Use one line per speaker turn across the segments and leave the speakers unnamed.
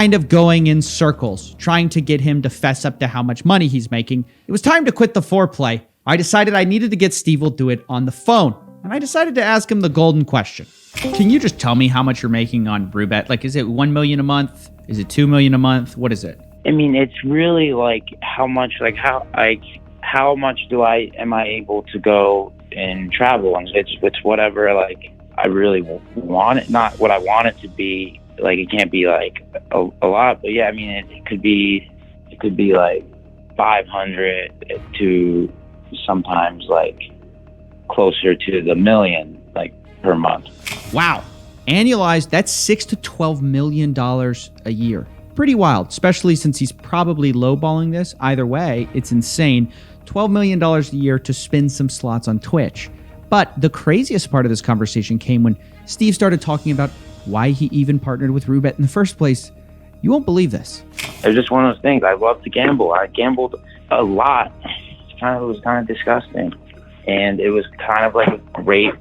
kind of going in circles, trying to get him to fess up to how much money he's making. It was time to quit the foreplay. I decided I needed to get SteveWillDoIt on the phone, and I decided to ask him the golden question. Can you just tell me how much you're making on Roobet? Like, is it $1 million a month? Is it $2 million a month? What is it?
I mean, it's really like how much am I able to go and travel? And it's whatever, like, I really want it, not what I want it to be. Like, it can't be like a lot, but yeah, I mean, it could be like 500 to sometimes like closer to the million, like, per month.
Wow. Annualized, that's $6 to $12 million a year. Pretty wild, especially since he's probably lowballing this. Either way, it's insane. $12 million a year to spin some slots on Twitch. But the craziest part of this conversation came when Steve started talking about why he even partnered with Roobet in the first place. You won't believe this.
It's just one of those things. I love to gamble. I gambled a lot. It was kind of disgusting. And it was kind of like a great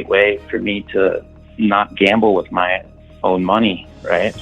way for me to not gamble with my own money, right?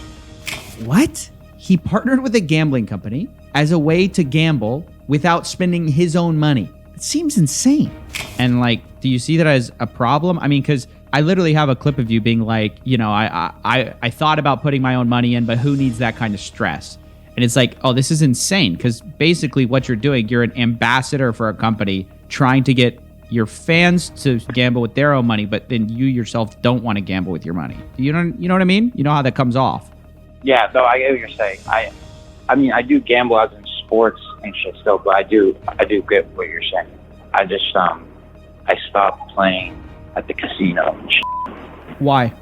What? He partnered with a gambling company as a way to gamble without spending his own money. It seems insane. And like, do you see that as a problem? I mean, because I literally have a clip of you being like, you know, I thought about putting my own money in, but who needs that kind of stress? And it's like, oh, this is insane. Because basically what you're doing, you're an ambassador for a company trying to get your fans to gamble with their own money, but then you yourself don't want to gamble with your money. You know what I mean? You know how that comes off.
Yeah, no, I get what you're saying. I mean, I do gamble as in sports and shit still, but I do get what you're saying. I just I stopped playing at the casino and shit.
Why?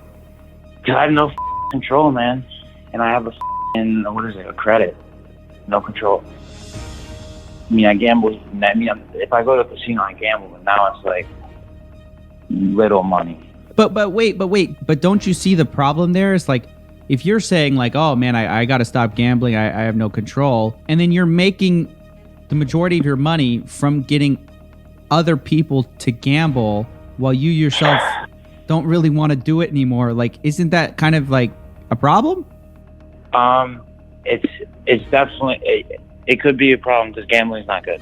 Because I have no control, man, and I have a credit, no control. I mean, I gamble. I mean, if I go to a casino, I gamble, but now it's like little money.
But wait. But don't you see the problem there? It's like, if you're saying like, oh man, I got to stop gambling, I have no control, and then you're making the majority of your money from getting other people to gamble while you yourself don't really want to do it anymore. Like, isn't that kind of like a problem?
It's definitely, it could be a problem because gambling's not good.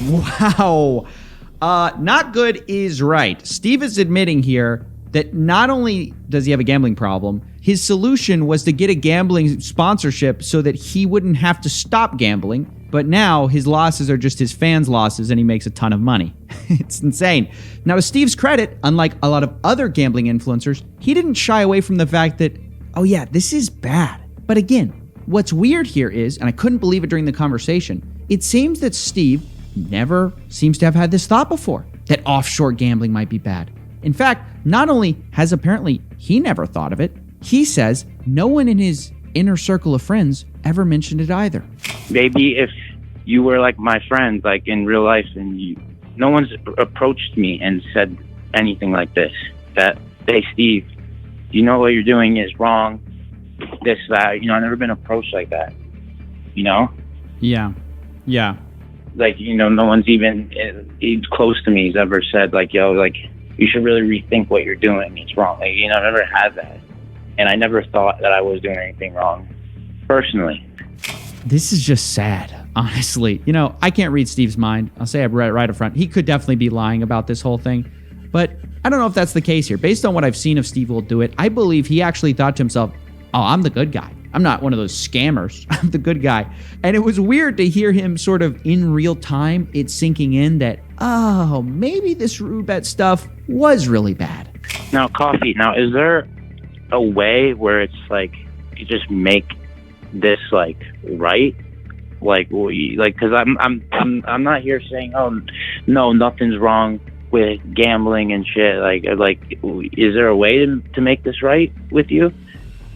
Wow. Not good is right. Steve is admitting here that not only does he have a gambling problem, his solution was to get a gambling sponsorship so that he wouldn't have to stop gambling. But now his losses are just his fans' losses and he makes a ton of money. It's insane. Now, to Steve's credit, unlike a lot of other gambling influencers, he didn't shy away from the fact that, oh yeah, this is bad. But again, what's weird here is, and I couldn't believe it during the conversation, it seems that Steve never seems to have had this thought before, that offshore gambling might be bad. In fact, not only has apparently he never thought of it, he says no one in his inner circle of friends ever mentioned it either.
Maybe if you were like my friend, like in real life, and no one's approached me and said anything like this, that, hey, Steve, you know what you're doing is wrong, this, that, I've never been approached like that,
Yeah.
Like, no one's even close to me has ever said, like, yo, like, you should really rethink what you're doing. It's wrong. Like, I never had that. And I never thought that I was doing anything wrong, personally.
This is just sad, honestly. I can't read Steve's mind. I'll say it right up front. He could definitely be lying about this whole thing. But I don't know if that's the case here. Based on what I've seen of SteveWillDoIt, I believe he actually thought to himself, oh, I'm the good guy. I'm not one of those scammers. I'm the good guy. And it was weird to hear him sort of in real time, it's sinking in that, oh, maybe this Roobet stuff was really bad.
Now, Coffee, is there a way where it's like you just make this like right? Because I'm not here saying, oh, no, nothing's wrong with gambling and shit. Like, is there a way to make this right with you?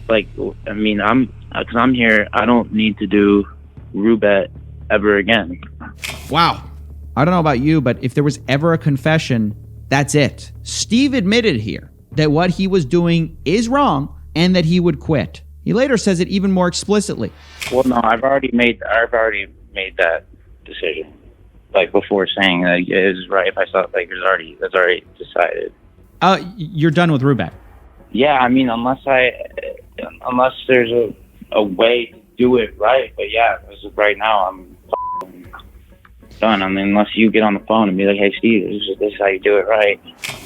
Like, I mean, because I'm here, I don't need to do Roobet ever again.
Wow. I don't know about you, but if there was ever a confession, that's it. Steve admitted here that what he was doing is wrong and that he would quit. He later says it even more explicitly.
Well, no, I've already made that decision. Like, before saying that it was right, if I thought like that's already decided.
You're done with Roobet.
Yeah, I mean, unless there's a way to do it right. But yeah, as of right now, I'm done. I mean, unless you get on the phone and be like, hey, Steve, this is how you do it right.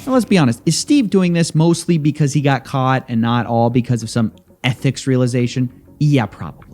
Now, let's be honest. Is Steve doing this mostly because he got caught and not all because of some ethics realization? Yeah, probably.